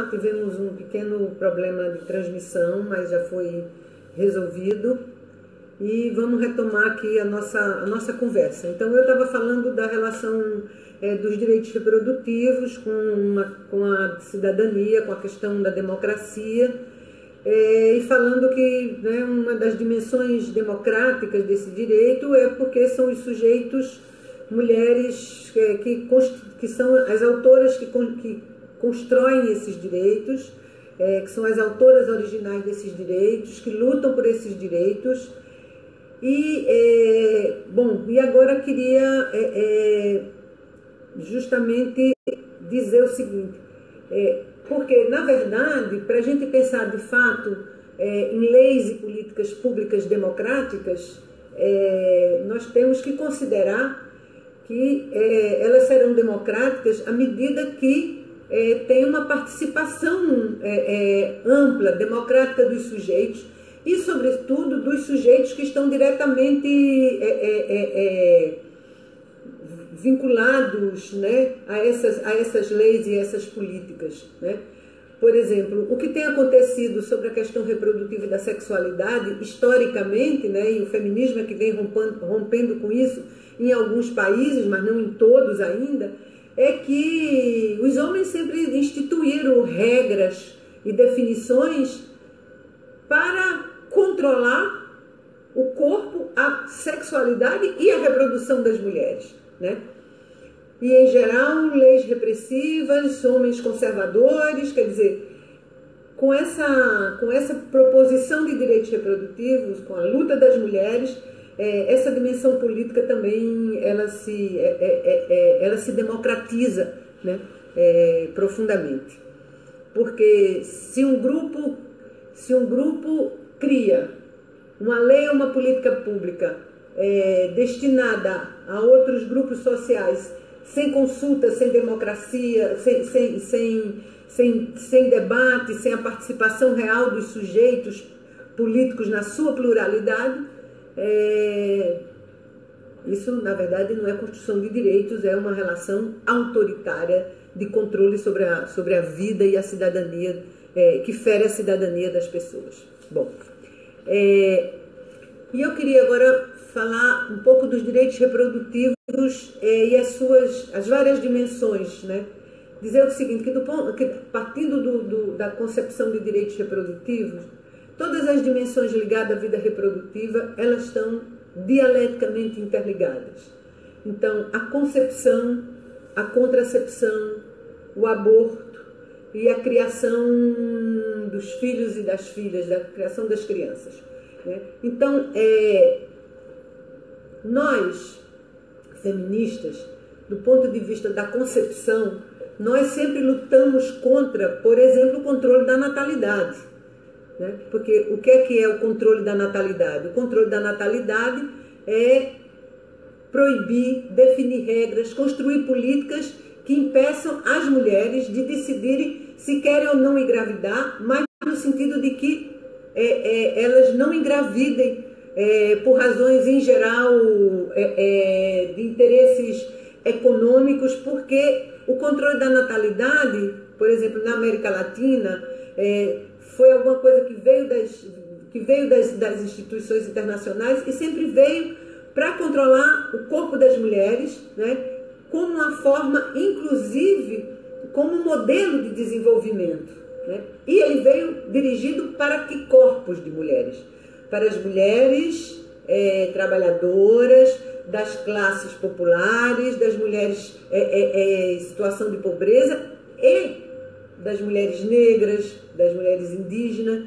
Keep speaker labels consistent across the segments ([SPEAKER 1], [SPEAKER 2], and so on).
[SPEAKER 1] tivemos um pequeno problema de transmissão, mas já foi resolvido. E vamos retomar aqui a nossa conversa. Então, eu estava falando da relação dos direitos reprodutivos com a cidadania, com a questão da democracia, e falando que, né, uma das dimensões democráticas desse direito é porque são os sujeitos, mulheres, que são as autoras que constroem esses direitos, que são as autoras originais desses direitos, que lutam por esses direitos. E agora eu queria justamente dizer o seguinte, porque, na verdade, para a gente pensar de fato em leis e políticas públicas democráticas, nós temos que considerar que elas serão democráticas à medida que tem uma participação ampla, democrática dos sujeitos, e, sobretudo, dos sujeitos que estão diretamente vinculados, né, a essas leis e essas políticas, né? Por exemplo, o que tem acontecido sobre a questão reprodutiva e da sexualidade, historicamente, né, e o feminismo é que vem rompendo com isso em alguns países, mas não em todos ainda, é que os homens sempre instituíram regras e definições para controlar o corpo, a sexualidade e a reprodução das mulheres, né? E, em geral, leis repressivas, homens conservadores, quer dizer, com essa proposição de direitos reprodutivos, com a luta das mulheres, essa dimensão política também ela se democratiza, né, profundamente. Porque se um grupo cria uma lei ou uma política pública destinada a outros grupos sociais, sem consulta, sem democracia, sem debate, sem a participação real dos sujeitos políticos na sua pluralidade, isso, na verdade, não é construção de direitos, é uma relação autoritária de controle sobre a vida e a cidadania, que fere a cidadania das pessoas. Bom, e eu queria agora falar um pouco dos direitos reprodutivos e as várias dimensões, né? Dizer o seguinte, que partindo da concepção de direitos reprodutivos, todas as dimensões ligadas à vida reprodutiva, elas estão dialeticamente interligadas. Então, a concepção, a contracepção, o aborto e a criação dos filhos e das filhas, da criação das crianças, né? Então, nós, feministas, do ponto de vista da concepção, nós sempre lutamos contra, por exemplo, o controle da natalidade, né? Porque o que é o controle da natalidade? O controle da natalidade é proibir, definir regras, construir políticas que impeçam as mulheres de decidirem se querem ou não engravidar, mas no sentido de que elas não engravidem por razões, em geral, de interesses econômicos, porque o controle da natalidade, por exemplo, na América Latina, foi alguma coisa que veio das instituições internacionais e sempre veio para controlar o corpo das mulheres, né, como uma forma, inclusive, como um modelo de desenvolvimento, né? E ele veio dirigido para que corpos de mulheres? Para as mulheres trabalhadoras, das classes populares, das mulheres em situação de pobreza e das mulheres negras, das mulheres indígenas.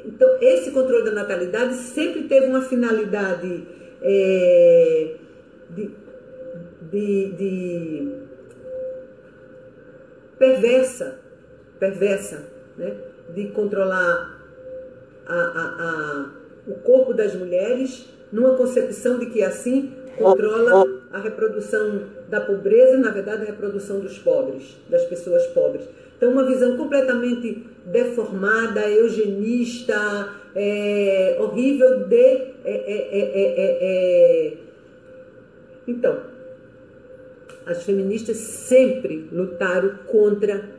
[SPEAKER 1] Então, esse controle da natalidade sempre teve uma finalidade perversa, né? De controlar o corpo das mulheres, numa concepção de que assim controla a reprodução da pobreza, na verdade a reprodução dos pobres, das pessoas pobres. Então, uma visão completamente deformada, eugenista, horrível Então, As feministas sempre lutaram contra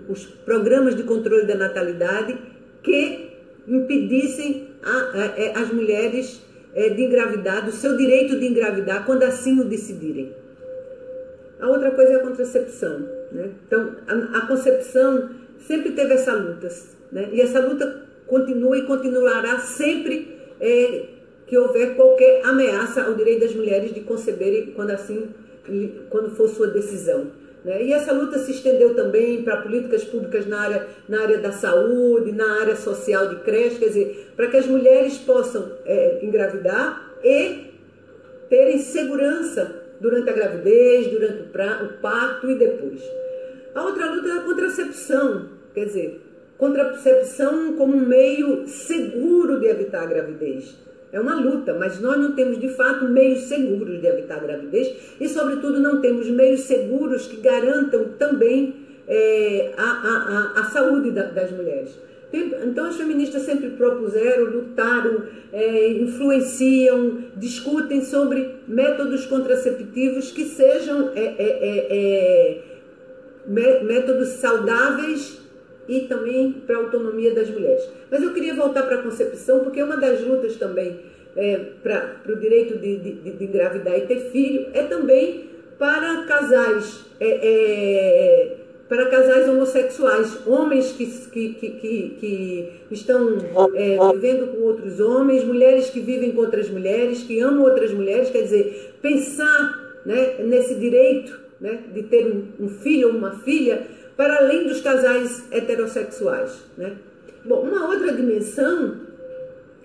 [SPEAKER 1] os programas de controle da natalidade que impedissem as mulheres de engravidar, do seu direito de engravidar, quando assim o decidirem. A outra coisa é a contracepção, né? Então, a concepção sempre teve essa luta, né? E essa luta continua e continuará sempre que houver qualquer ameaça ao direito das mulheres de conceberem quando for sua decisão, né? E essa luta se estendeu também para políticas públicas na área da saúde, na área social de creche, quer dizer, para que as mulheres possam engravidar e terem segurança durante a gravidez, durante o parto e depois. A outra luta é a contracepção, quer dizer, contracepção como um meio seguro de evitar a gravidez. É uma luta, mas nós não temos de fato meios seguros de evitar a gravidez e, sobretudo, não temos meios seguros que garantam também a saúde das mulheres. Então, as feministas sempre propuseram, lutaram, influenciam, discutem sobre métodos contraceptivos que sejam métodos saudáveis e também para a autonomia das mulheres. Mas eu queria voltar para a concepção, porque uma das lutas também para o direito de engravidar e ter filho é também para casais homossexuais, homens que estão vivendo com outros homens, mulheres que vivem com outras mulheres, que amam outras mulheres, quer dizer, pensar, né, nesse direito, né, de ter um filho ou uma filha, para além dos casais heterossexuais, né? Bom, uma outra dimensão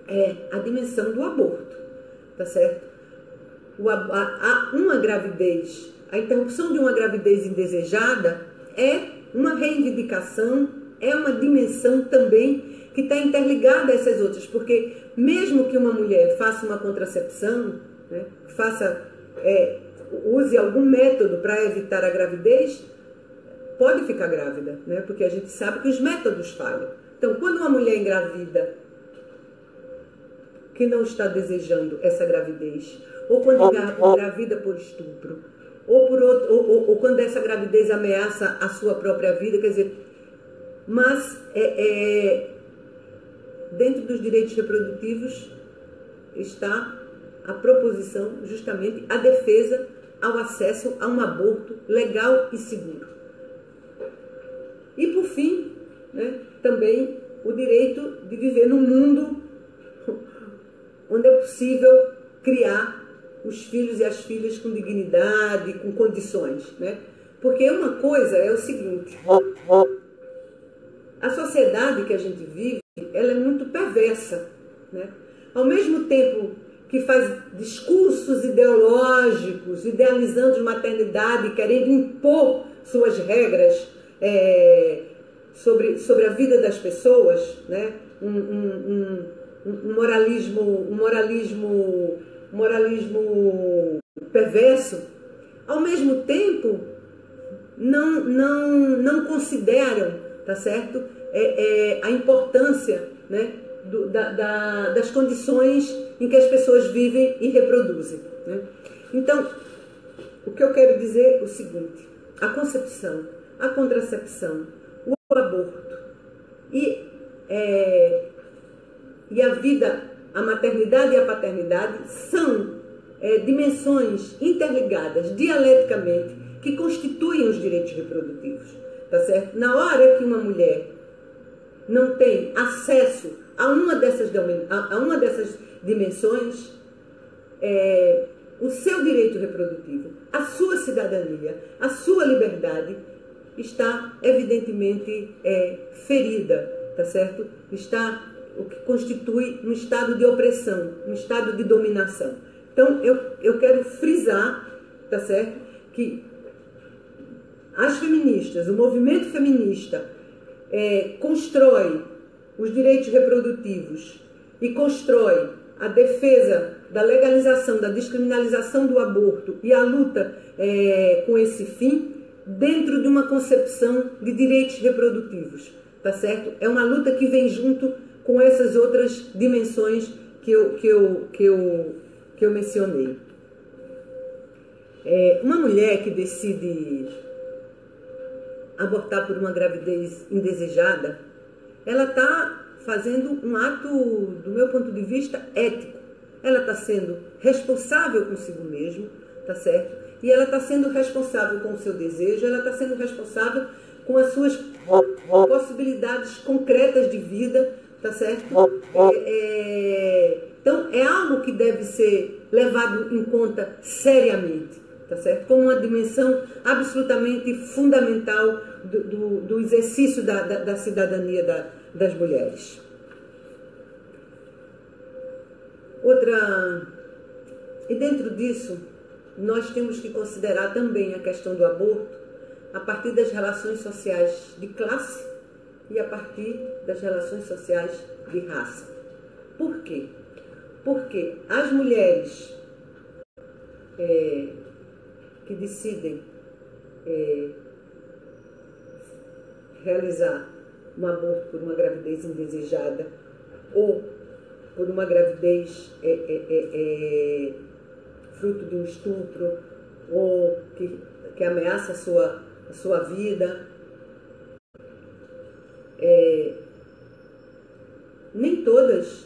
[SPEAKER 1] é a dimensão do aborto, tá certo? Uma gravidez, a interrupção de uma gravidez indesejada é uma reivindicação, é uma dimensão também que está interligada a essas outras, porque mesmo que uma mulher faça uma contracepção, né, use algum método para evitar a gravidez, pode ficar grávida, né? Porque a gente sabe que os métodos falham. Então, quando uma mulher engravida que não está desejando essa gravidez, ou quando engravida por estupro, ou quando essa gravidez ameaça a sua própria vida, quer dizer, mas dentro dos direitos reprodutivos está a proposição, justamente, a defesa ao acesso a um aborto legal e seguro. E, por fim, né, também o direito de viver num mundo onde é possível criar os filhos e as filhas com dignidade, com condições, né? Porque uma coisa é o seguinte: a sociedade que a gente vive, ela é muito perversa, né? Ao mesmo tempo que faz discursos ideológicos, idealizando maternidade, querendo impor suas regras sobre a vida das pessoas, né? Um moralismo perverso, ao mesmo tempo não consideram, tá certo, a importância, né, das condições em que as pessoas vivem e reproduzem, né? Então, o que eu quero dizer é o seguinte: a concepção, a contracepção, o aborto e a vida, a maternidade e a paternidade são dimensões interligadas dialeticamente que constituem os direitos reprodutivos, tá certo? Na hora que uma mulher não tem acesso a uma dessas dimensões, o seu direito reprodutivo, a sua cidadania, a sua liberdade está evidentemente ferida, tá certo? Está o que constitui um estado de opressão, um estado de dominação. Então, eu quero frisar, tá certo, que as feministas, o movimento feminista constrói os direitos reprodutivos e constrói a defesa da legalização, da descriminalização do aborto e a luta com esse fim dentro de uma concepção de direitos reprodutivos, tá certo? É uma luta que vem junto com essas outras dimensões que eu mencionei. Uma mulher que decide abortar por uma gravidez indesejada, ela está fazendo um ato, do meu ponto de vista, ético. Ela está sendo responsável consigo mesma, tá certo? E ela está sendo responsável com o seu desejo, ela está sendo responsável com as suas possibilidades concretas de vida, tá certo? Então, é algo que deve ser levado em conta seriamente, tá certo? Como uma dimensão absolutamente fundamental do exercício da cidadania das mulheres. E dentro disso, nós temos que considerar também a questão do aborto a partir das relações sociais de classe e a partir das relações sociais de raça. Por quê? Porque as mulheres que decidem realizar um aborto por uma gravidez indesejada ou por uma gravidez fruto de um estupro ou que ameaça a sua vida, nem todas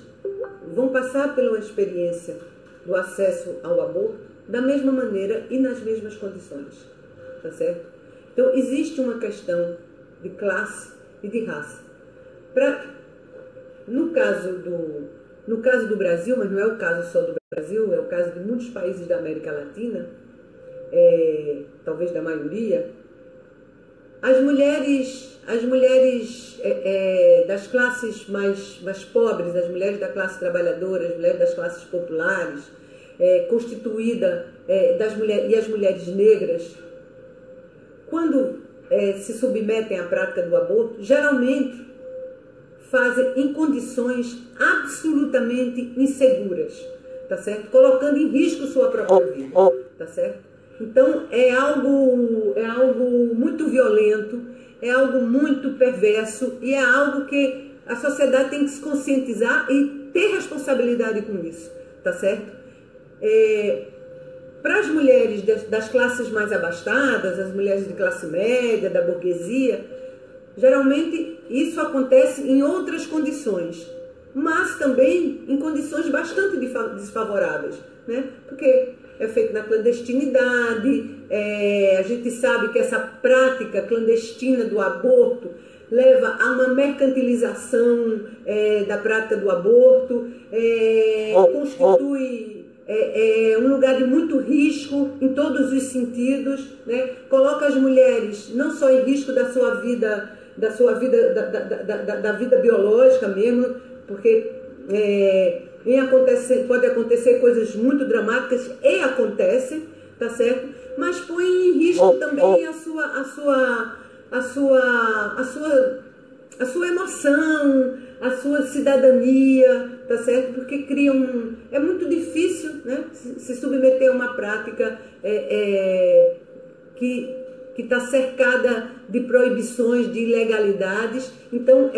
[SPEAKER 1] vão passar pela experiência do acesso ao aborto da mesma maneira e nas mesmas condições, tá certo? Então, existe uma questão de classe e de raça. No caso do Brasil, mas não é o caso só do Brasil, é o caso de muitos países da América Latina, talvez da maioria, as mulheres das classes mais pobres, as mulheres da classe trabalhadora, as mulheres das classes populares, constituída e as mulheres negras, quando se submetem à prática do aborto, geralmente fazem em condições absolutamente inseguras, tá certo? Colocando em risco sua própria vida, tá certo? Então, é algo muito violento, é algo muito perverso e é algo que a sociedade tem que se conscientizar e ter responsabilidade com isso, tá certo? Para as mulheres das classes mais abastadas, as mulheres de classe média, da burguesia, geralmente isso acontece em outras condições, mas também em condições bastante desfavoráveis, né? Porque é feito na clandestinidade, a gente sabe que essa prática clandestina do aborto leva a uma mercantilização da prática do aborto, constitui um lugar de muito risco em todos os sentidos, né? Coloca as mulheres não só em risco da vida biológica mesmo, porque pode acontecer coisas muito dramáticas e acontecem, tá certo? Mas põe em risco também a sua emoção, a sua cidadania, tá certo? Porque é muito difícil, né, se submeter a uma prática que está cercada de proibições, de ilegalidades. Então,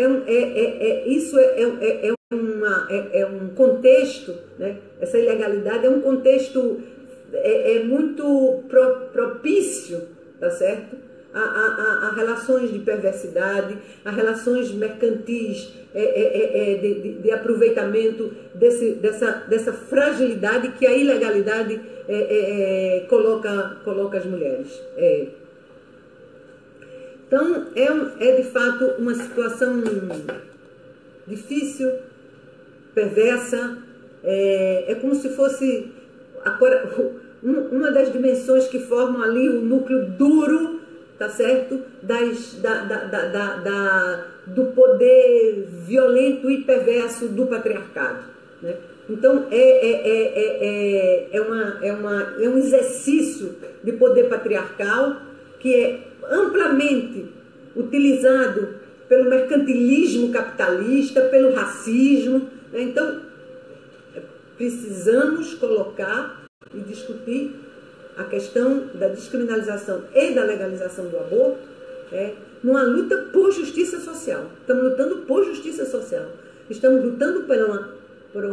[SPEAKER 1] isso é um contexto, né? Essa ilegalidade é um contexto muito propício, tá certo? A relações de perversidade, a relações mercantis, de aproveitamento dessa fragilidade que a ilegalidade coloca as mulheres. Então, é de fato uma situação difícil, perversa, é como se fosse uma das dimensões que formam ali o núcleo duro, tá certo? Do poder violento e perverso do patriarcado, né? Então, é um exercício de poder patriarcal que é amplamente utilizado pelo mercantilismo capitalista, pelo racismo, né? Então, precisamos colocar e discutir a questão da descriminalização e da legalização do aborto numa luta por justiça social. Estamos lutando por justiça social. Estamos lutando por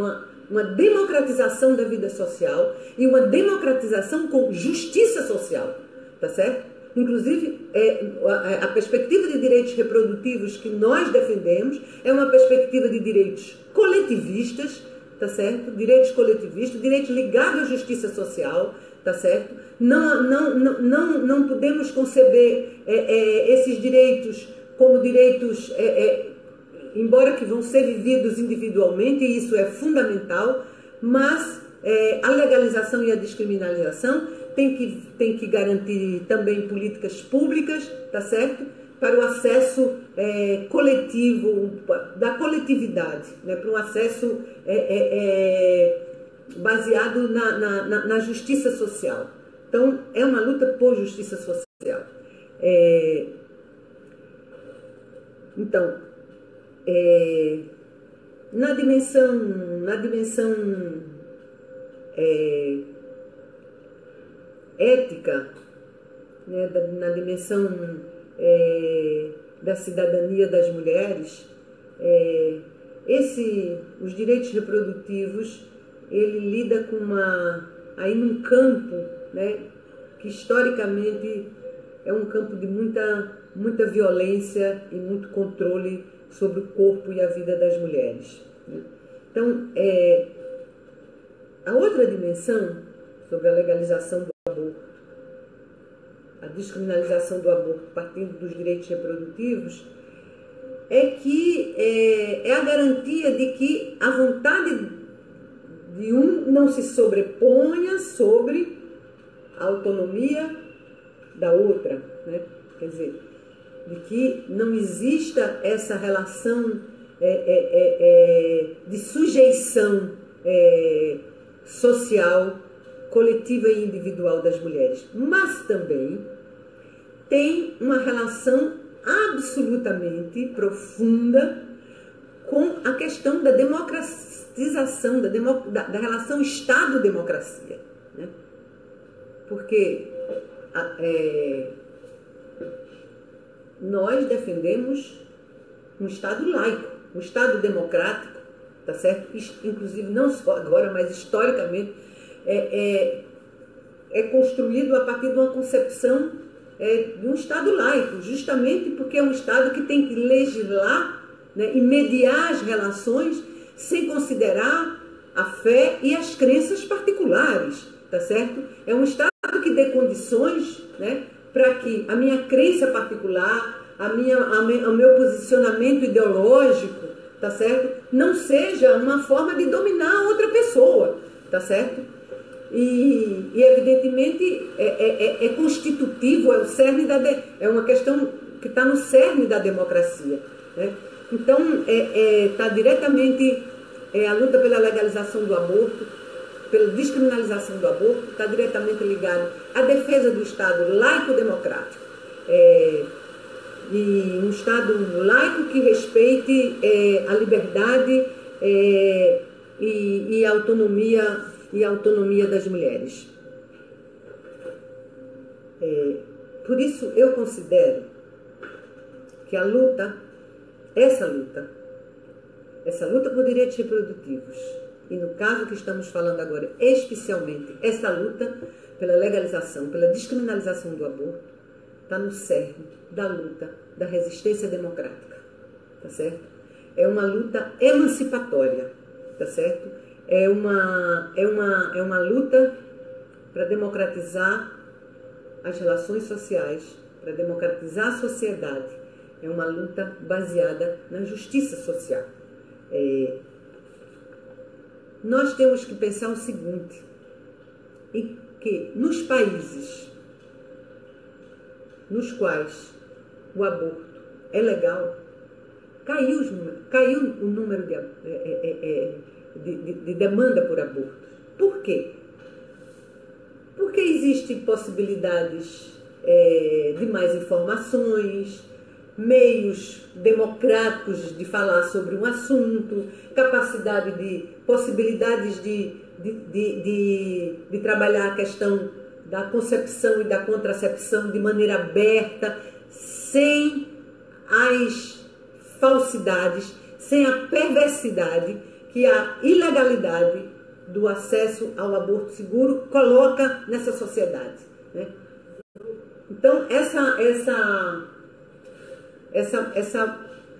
[SPEAKER 1] uma democratização da vida social e uma democratização com justiça social, tá certo? Inclusive, a perspectiva de direitos reprodutivos que nós defendemos é uma perspectiva de direitos coletivistas, tá certo? Direitos coletivistas, direitos ligados à justiça social, tá certo? Não podemos conceber esses direitos como direitos, embora que vão ser vividos individualmente, e isso é fundamental, mas a legalização e a descriminalização tem que garantir também políticas públicas, tá certo? Para o acesso coletivo, da coletividade, né? Para um acesso baseado na justiça social. Então, é uma luta por justiça social. Então, na dimensão ética, né, na dimensão da cidadania das mulheres, os direitos reprodutivos, ele lida com aí num campo, né, que historicamente é um campo de muita violência e muito controle sobre o corpo e a vida das mulheres, né? Então, a outra dimensão sobre a legalização do aborto, a descriminalização do aborto partindo dos direitos reprodutivos, é que é a garantia de que a vontade de um não se sobreponha sobre a autonomia da outra, né? Quer dizer, de que não exista essa relação de sujeição social, coletiva e individual das mulheres, mas também tem uma relação absolutamente profunda com a questão da democratização, da relação Estado-democracia, né? Porque nós defendemos um Estado laico, um Estado democrático, tá certo? Inclusive, não só agora, mas historicamente, é construído a partir de uma concepção de um Estado laico, justamente porque é um Estado que tem que legislar, né, e mediar as relações sem considerar a fé e as crenças particulares, tá certo? É um Estado que dê condições, né, para que a minha crença particular, o meu posicionamento ideológico, tá certo, não seja uma forma de dominar outra pessoa, tá certo? E evidentemente é constitutivo, é o cerne é uma questão que está no cerne da democracia, né? Então está diretamente a luta pela legalização do aborto, pela descriminalização do aborto, está diretamente ligado à defesa do Estado laico-democrático, e um Estado laico que respeite a liberdade e a autonomia das mulheres. Por isso eu considero que essa luta por direitos reprodutivos, e no caso que estamos falando agora, especialmente essa luta pela legalização, pela descriminalização do aborto, está no cerne da luta da resistência democrática, tá certo? É uma luta emancipatória, tá certo? É uma luta para democratizar as relações sociais, para democratizar a sociedade. É uma luta baseada na justiça social. Nós temos que pensar o seguinte, em que nos países nos quais o aborto é legal, caiu o número de demanda por aborto. Por quê? Porque existem possibilidades de mais informações, meios democráticos de falar sobre um assunto, possibilidades de trabalhar a questão da concepção e da contracepção de maneira aberta, sem as falsidades, sem a perversidade que a ilegalidade do acesso ao aborto seguro coloca nessa sociedade, né? Então, essa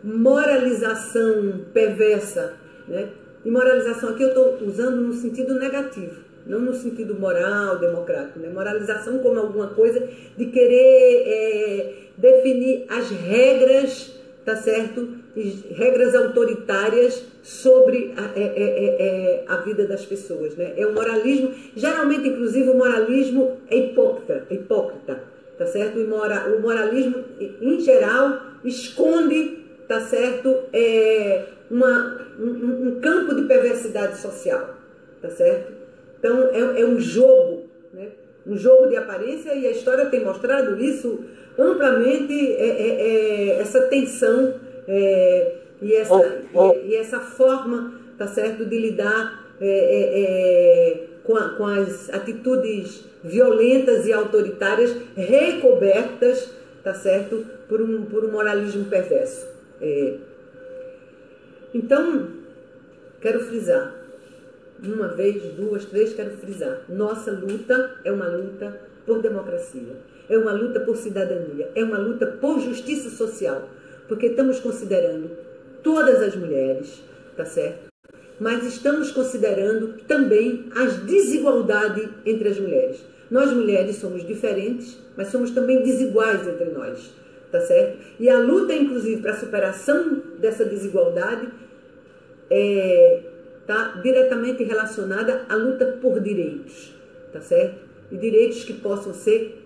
[SPEAKER 1] moralização perversa, né? E moralização aqui eu estou usando no sentido negativo, não no sentido moral, democrático, né? Moralização como alguma coisa de querer definir as regras, tá certo? Regras autoritárias sobre a vida das pessoas, né? É um moralismo, geralmente, inclusive, o moralismo é hipócrita, tá certo? O moralismo, em geral, esconde, tá certo? Um campo de perversidade social, tá certo? Então, é um jogo, né? Um jogo de aparência, e a história tem mostrado isso amplamente, essa tensão e essa forma, tá certo, de lidar com as atitudes violentas e autoritárias recobertas, tá certo, por um moralismo perverso. Então, quero frisar, uma vez, duas, três, quero frisar, nossa luta é uma luta por democracia, é uma luta por cidadania, é uma luta por justiça social, porque estamos considerando todas as mulheres, tá certo? Mas estamos considerando também as desigualdades entre as mulheres. Nós mulheres somos diferentes, mas somos também desiguais entre nós, tá certo? E a luta, inclusive, para a superação dessa desigualdade está diretamente relacionada à luta por direitos, tá certo? E direitos que possam ser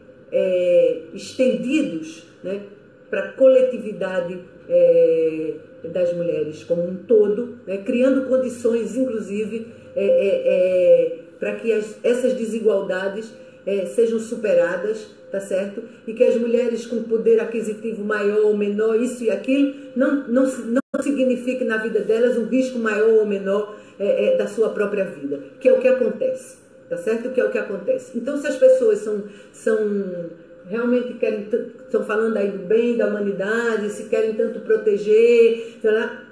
[SPEAKER 1] estendidos, né, para a coletividade das mulheres como um todo, né, criando condições, inclusive, para que essas desigualdades sejam superadas, tá certo? E que as mulheres com poder aquisitivo maior ou menor, isso e aquilo, não signifique na vida delas um risco maior ou menor da sua própria vida, que é o que acontece, tá certo? Que é o que acontece. Então, se as pessoas realmente estão falando aí do bem, da humanidade, se querem tanto proteger, sei lá,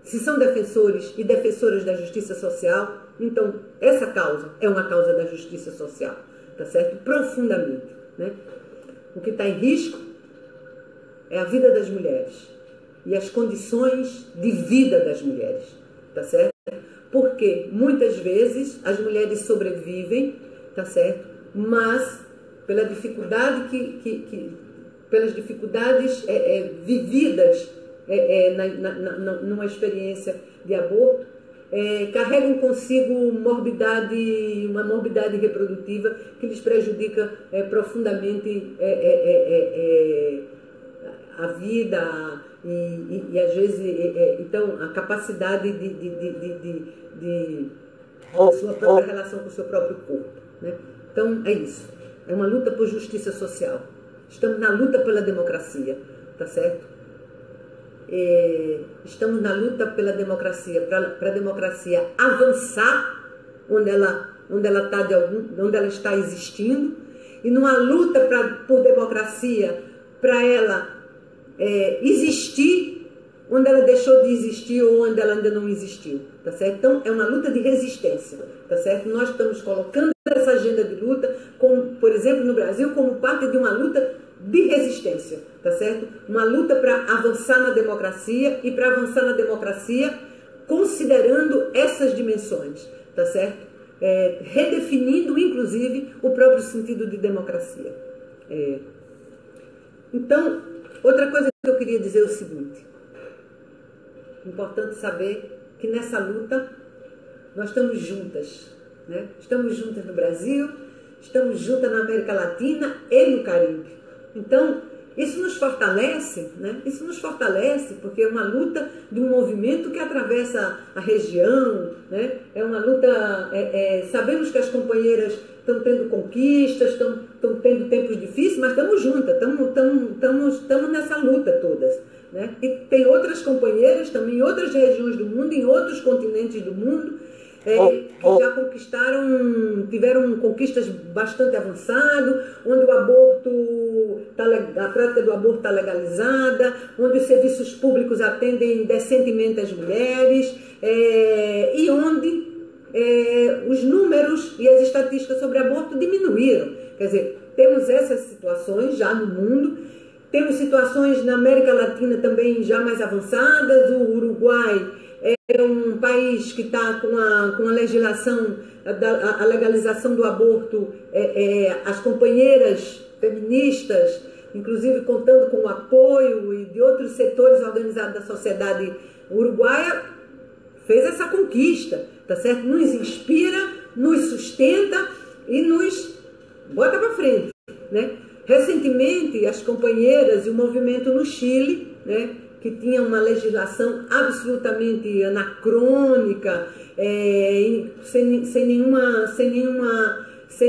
[SPEAKER 1] se são defensores e defensoras da justiça social, então essa causa é uma causa da justiça social, tá certo? Profundamente, né? O que está em risco é a vida das mulheres e as condições de vida das mulheres, tá certo? Porque muitas vezes as mulheres sobrevivem, tá certo? Mas pela dificuldade pelas dificuldades vividas numa experiência de aborto, carregam consigo uma morbidade reprodutiva que lhes prejudica profundamente a vida e às vezes então a capacidade de sua própria relação com o seu próprio corpo, né? Então é isso. É uma luta por justiça social. Estamos na luta pela democracia, tá certo? Estamos na luta pela democracia, para a democracia avançar onde ela está existindo, e numa luta por democracia para ela existir onde ela deixou de existir ou onde ela ainda não existiu, tá certo? Então é uma luta de resistência, tá certo? Nós estamos colocando essa agenda de luta, como, por exemplo, no Brasil, como parte de uma luta de resistência, tá certo? Uma luta para avançar na democracia, e para avançar na democracia considerando essas dimensões, tá certo? Redefinindo, inclusive, o próprio sentido de democracia. Então, outra coisa que eu queria dizer é o seguinte: importante saber que nessa luta nós estamos juntas, né? Estamos juntas no Brasil, estamos juntas na América Latina e no Caribe. Então, isso nos fortalece, né? Isso nos fortalece, porque é uma luta de um movimento que atravessa a região, né? É uma luta, sabemos que as companheiras estão tendo conquistas, estão tendo tempos difíceis, mas estamos juntas, estamos nessa luta todas, né? E tem outras companheiras também em outras regiões do mundo, em outros continentes do mundo, que já conquistaram, tiveram conquistas bastante avançadas, onde o aborto, a prática do aborto está legalizada, onde os serviços públicos atendem decentemente as mulheres, e onde os números e as estatísticas sobre aborto diminuíram. Quer dizer, temos essas situações já no mundo, temos situações na América Latina também já mais avançadas. O Uruguai é um país que está com a legislação, a legalização do aborto, as companheiras feministas, inclusive contando com o apoio e de outros setores organizados da sociedade uruguaia, fez essa conquista, tá certo? Nos inspira, nos sustenta e nos bota para frente, né? Recentemente, as companheiras e o movimento no Chile, né, que tinha uma legislação absolutamente anacrônica, sem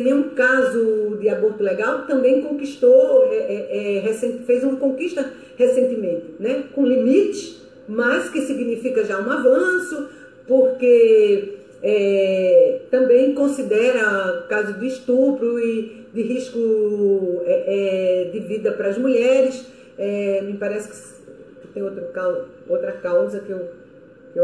[SPEAKER 1] nenhum caso de aborto legal, também conquistou, fez uma conquista recentemente, né, com limites, mas que significa já um avanço, porque também considera caso de estupro e de risco de vida para as mulheres. Me parece que tem outra causa que eu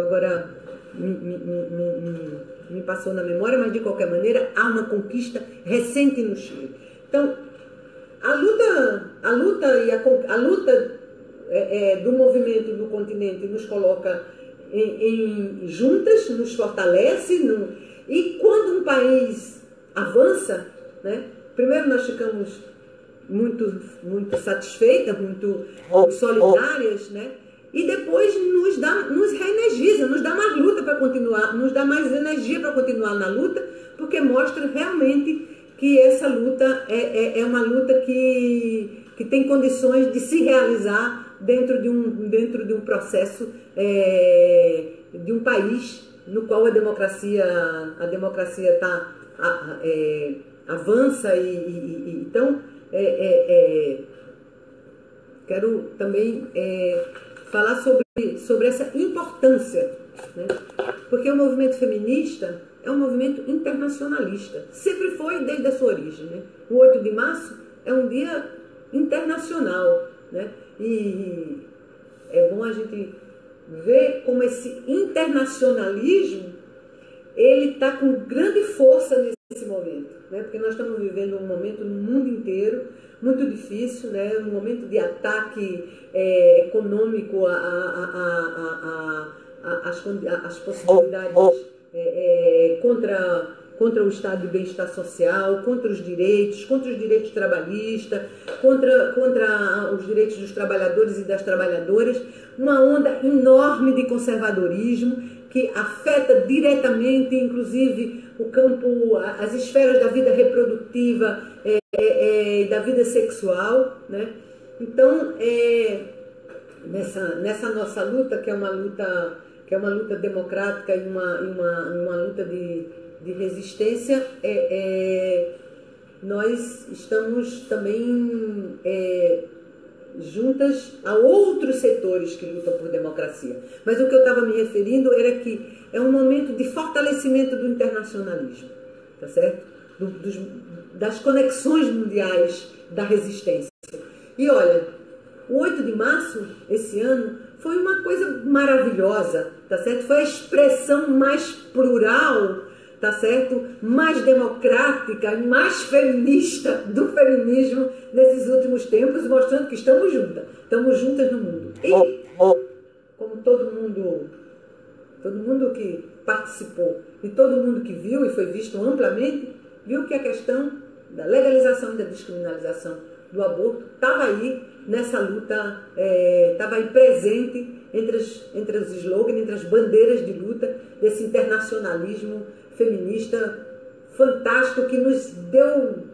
[SPEAKER 1] agora me passou na memória, mas de qualquer maneira há uma conquista recente no Chile. Então, a luta do movimento do continente nos coloca juntas, nos fortalece, e quando um país avança, né, primeiro nós ficamos muito satisfeitas, muito solidárias, né, e depois nos reenergiza, nos dá mais luta para continuar, nos dá mais energia para continuar na luta, porque mostra realmente que essa luta é uma luta que tem condições de se realizar dentro de um processo de um país no qual a democracia avança. Então quero também falar sobre essa importância, né? Porque o movimento feminista é um movimento internacionalista, sempre foi desde a sua origem, né? O 8 de março é um dia internacional, né? E é bom a gente ver como esse internacionalismo ele está com grande força nesse momento, né? Porque nós estamos vivendo um momento no mundo inteiro muito difícil, né? Um momento de ataque econômico às possibilidades contra o estado de bem-estar social, contra os direitos trabalhistas, contra os direitos dos trabalhadores e das trabalhadoras, uma onda enorme de conservadorismo que afeta diretamente, inclusive, o campo, as esferas da vida reprodutiva e da vida sexual, né? Então, nessa nossa luta, que é uma luta democrática e uma luta de resistência, nós estamos também juntas a outros setores que lutam por democracia. Mas o que eu estava me referindo era que é um momento de fortalecimento do internacionalismo, tá certo? Das conexões mundiais da resistência. E olha, o 8 de março, esse ano, foi uma coisa maravilhosa, tá certo? Foi a expressão mais plural, tá certo? Mais democrática e mais feminista do feminismo nesses últimos tempos, mostrando que estamos juntas no mundo. E, como todo mundo que participou e todo mundo que viu e foi visto amplamente, viu que a questão da legalização e da descriminalização do aborto estava aí nessa luta, estava aí presente entre os slogans, entre as bandeiras de luta desse internacionalismo feminista fantástico que nos deu,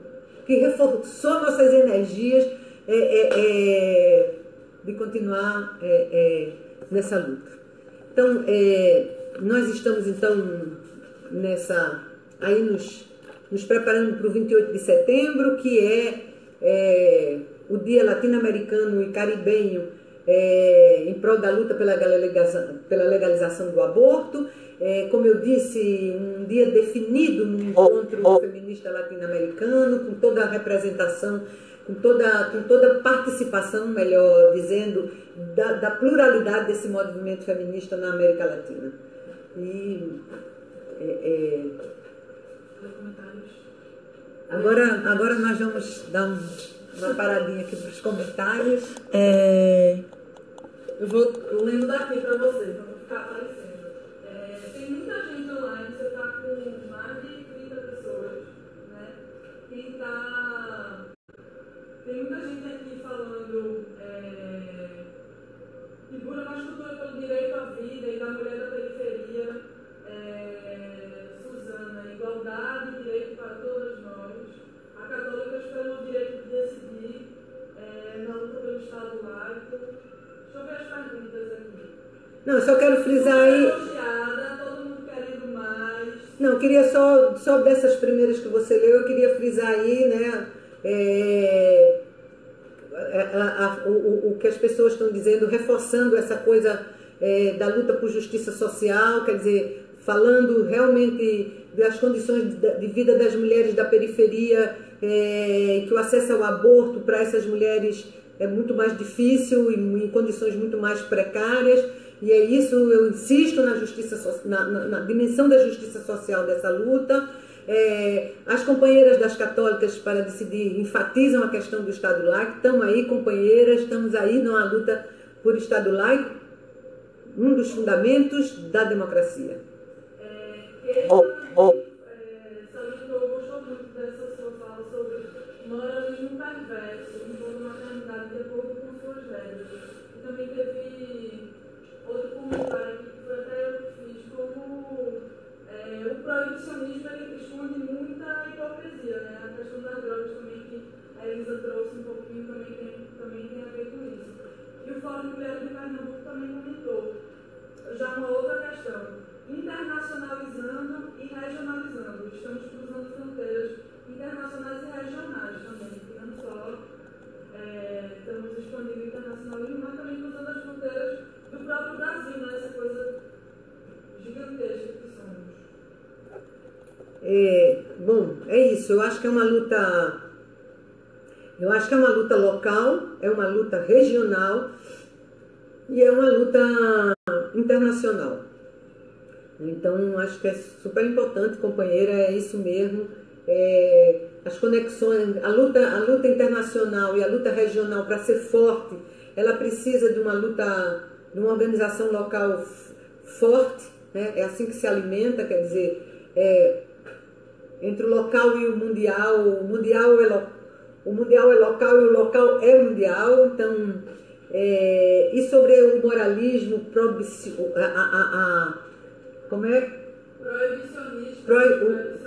[SPEAKER 1] que reforçou nossas energias de continuar nessa luta. Então, nós estamos aí nos preparando para o 28 de setembro, que é o Dia Latino-Americano e Caribenho em prol da luta pela legalização do aborto. Como eu disse, um dia definido no encontro feminista latino-americano, com toda a representação, com toda a participação, melhor dizendo, da pluralidade desse movimento feminista na América Latina. E agora nós vamos dar uma paradinha aqui para os comentários.
[SPEAKER 2] Eu vou lendo daqui para vocês, para não ficar aparecendo. Tem muita gente online, você está com mais de 30 pessoas, né? Tem muita gente aqui falando figura mais cultura pelo direito à vida e da mulher da periferia. Suzana, igualdade e direito para todas nós. A Católicas pelo direito de decidir, na luta pelo Estado laico. Deixa eu ver as perguntas aqui.
[SPEAKER 1] Não, eu só quero frisar aí.
[SPEAKER 2] Todo mundo querendo mais.
[SPEAKER 1] Não, eu queria só dessas primeiras que você leu, eu queria frisar aí, né? O que as pessoas estão dizendo, reforçando essa coisa da luta por justiça social, quer dizer, falando realmente das condições de vida das mulheres da periferia, que o acesso ao aborto para essas mulheres é muito mais difícil e em condições muito mais precárias. E é isso, eu insisto na dimensão da justiça social dessa luta. As companheiras das católicas para decidir enfatizam a questão do Estado laico. Estamos aí, companheiras, estamos aí numa luta por Estado laico, um dos fundamentos da democracia.
[SPEAKER 2] Salientou, gostou muito dessa sua fala sobre moralismo perverso, enquanto maternidade de acordo com suas regras. E também teve outro comentário aqui que foi até eu que fiz, como o proibicionismo ele esconde muita hipocrisia, né? A questão das drogas também, que a Elisa trouxe um pouquinho, também tem a ver com isso. E o Fórum Mulheres de Pernambuco também comentou já uma outra questão. Internacionalizando e regionalizando. Estamos cruzando fronteiras internacionais e regionais também, que não só estamos expandindo o internacionalismo, mas também cruzando as fronteiras do próprio Brasil, né? Essa coisa gigantesca que somos.
[SPEAKER 1] Bom, é isso. Eu acho que é uma luta local, é uma luta regional e é uma luta internacional. Então, acho que é super importante, companheira, é isso mesmo. As conexões, a luta internacional e a luta regional, para ser forte, ela precisa de de uma organização local forte, né? É assim que se alimenta, quer dizer, entre o local e o mundial é local e o local é mundial. Então, e sobre o moralismo como é?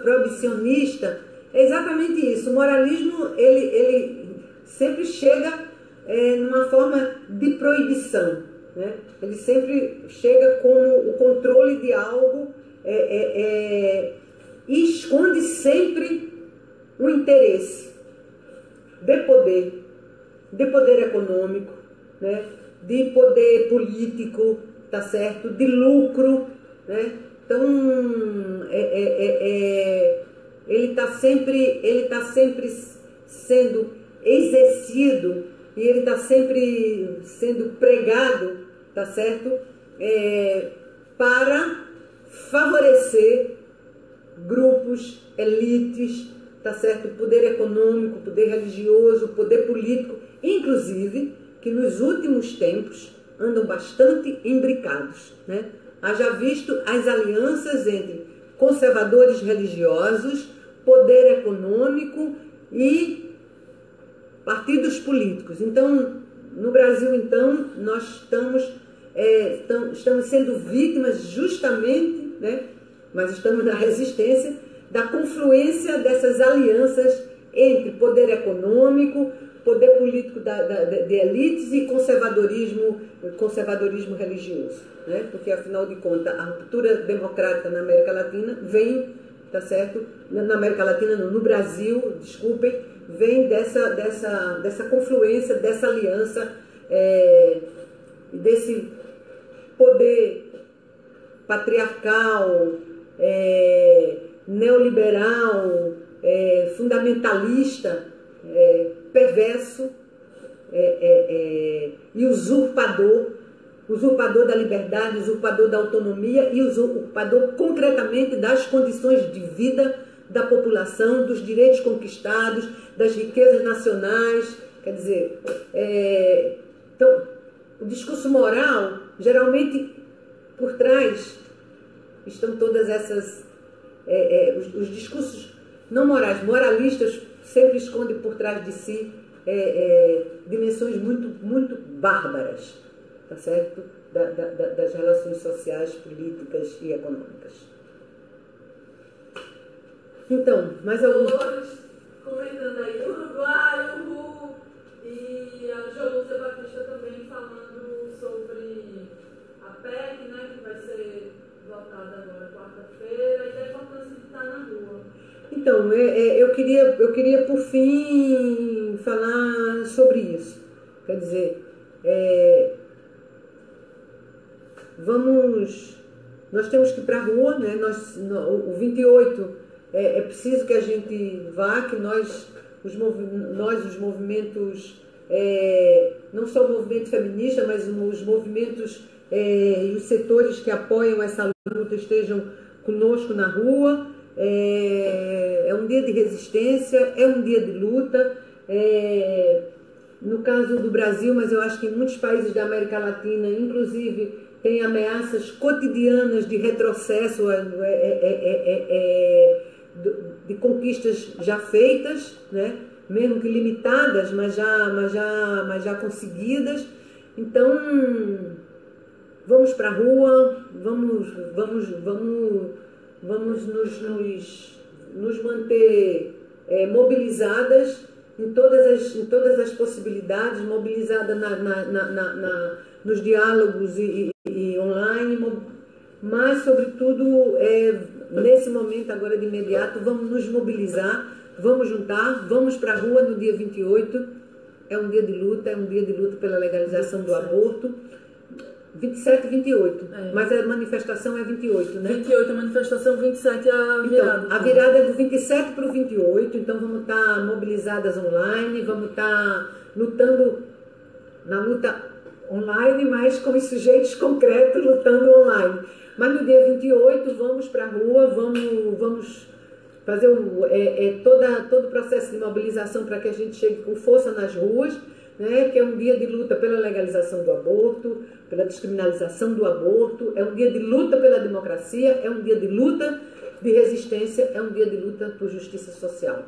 [SPEAKER 1] Proibicionista. É exatamente isso. O moralismo, ele sempre chega numa forma de proibição, né? Ele sempre chega como o controle de algo e esconde sempre um interesse de poder econômico, né? De poder político, tá certo? De lucro, né? Então, ele está sempre sendo exercido e ele está sempre sendo pregado, tá certo? Para favorecer grupos, elites, tá certo? Poder econômico, poder religioso, poder político, inclusive, que nos últimos tempos andam bastante imbricados, né? Haja visto as alianças entre conservadores religiosos, poder econômico e partidos políticos. Então, no Brasil, então, nós estamos sendo vítimas justamente, né? Mas estamos na resistência da confluência dessas alianças entre poder econômico, poder político de elites e conservadorismo religioso, né? Porque, afinal de contas, a ruptura democrática na América Latina vem, tá certo? Na América Latina, não, no Brasil, desculpem, vem dessa confluência, dessa aliança desse poder patriarcal, neoliberal, fundamentalista, perverso e usurpador da liberdade, usurpador da autonomia e usurpador concretamente das condições de vida da população, dos direitos conquistados, das riquezas nacionais. Quer dizer, então, o discurso moral, geralmente, por trás estão todas essas... os discursos não morais, moralistas, sempre escondem por trás de si dimensões muito, muito bárbaras, tá certo? Das relações sociais, políticas e econômicas. Então, mais alguns...
[SPEAKER 2] Comentando aí, Uruguai, Uhu, e a Jolúcia Batista também falando sobre a PEC, né, que vai ser votada agora quarta-feira, e da importância de estar na rua.
[SPEAKER 1] Então, eu queria por fim falar sobre isso. Quer dizer, nós temos que ir para a rua, né? O 28 é preciso que a gente vá, que nós os movimentos, não só o movimento feminista, mas os movimentos e os setores que apoiam essa luta estejam conosco na rua. É um dia de resistência, é um dia de luta. No caso do Brasil, mas eu acho que em muitos países da América Latina, inclusive, tem ameaças cotidianas de retrocesso, de conquistas já feitas, né? Mesmo que limitadas, mas já conseguidas. Então, vamos para a rua, vamos nos manter mobilizadas em todas as possibilidades, mobilizada nos diálogos e online, mas, sobretudo, nesse momento agora de imediato, vamos nos mobilizar, vamos juntar, vamos para a rua no dia 28, é um dia de luta pela legalização do aborto. 27 e 28, mas a manifestação é 28, né?
[SPEAKER 3] 28 a manifestação, 27 a virada.
[SPEAKER 1] Então, a virada é do 27 para o 28, então vamos estar mobilizadas online, vamos estar lutando na luta online, mas com os sujeitos concretos lutando online. Mas no dia 28 vamos para a rua, vamos fazer todo o processo de mobilização para que a gente chegue com força nas ruas, né, que é um dia de luta pela legalização do aborto, pela descriminalização do aborto, é um dia de luta pela democracia, é um dia de luta de resistência, é um dia de luta por justiça social.